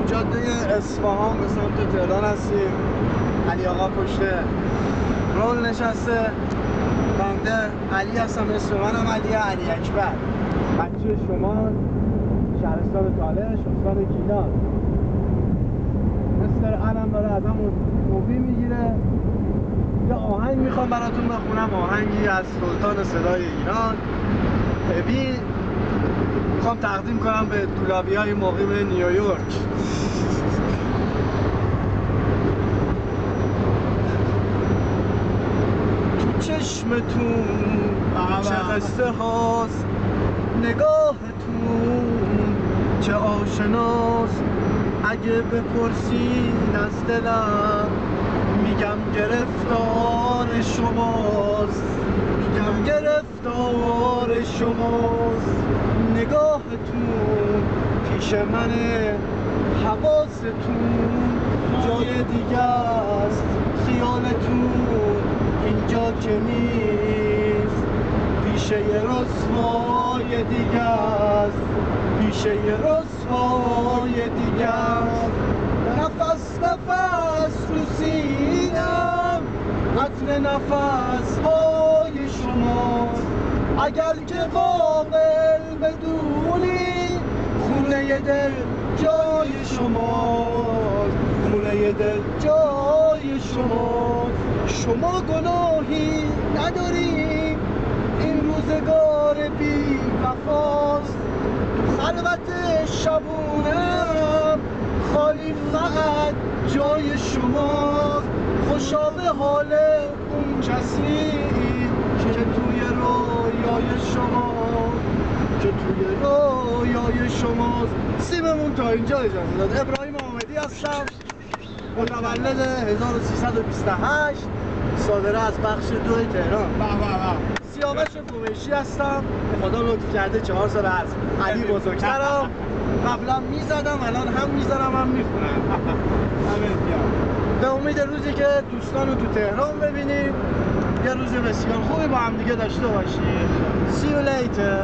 جاده اصفهان به سمت تهران هستیم. علی آقا پشت رول نشسته. بنده علی هستم، اسم منم علی اکبر، بچه شمال، شهرستان تالش، استان گیلان. مستر علم داره ازمون موبی میگیره. یه آهنگ میخوام براتون بخونم، آهنگی از سلطان صدای ایران هوی میخوام تقدیم کنم به دولابیای مقیم نیویورک. تو چشمتون چه قصه هاست، نگاهتون چه آشناست. اگه بپرسین از دلم میگم گرفتار شماست، میگم گرفتار شماست. نگاهتون پیش منه، حواستون جای دیگه است، خیالتون اینجا که نیست. پیشه یه رسوای دیگه است، پیشه یه رسوای دیگه است. نفس نفس رو سینم عطر نفس های شماست. اگر که قابل بدونی خونه دل جای شماست، خونه دل جای شماست. شما گناهی نداری، این روزگار بی وفاست. خلوت شبونم خالی فقط جای شماست. خوشا به حال اون کسی که توی رویای شما، که توی رویای شماست. سیممون تا اینجا اجازه داد. ابراهیم آمدی هستم، متولد 1328، صادره از بخش 2 تهران. سیاوش قمیشی هستم، خدا لطف کرده 4 سال از علی بزرگترم. قبلا میزدم، الان هم میزنم هم میخونم. به امید روزی که دوستان رو تو تهران ببینیم، یه روز بسیار خوبی با هم دیگه داشته باشیم. See you later.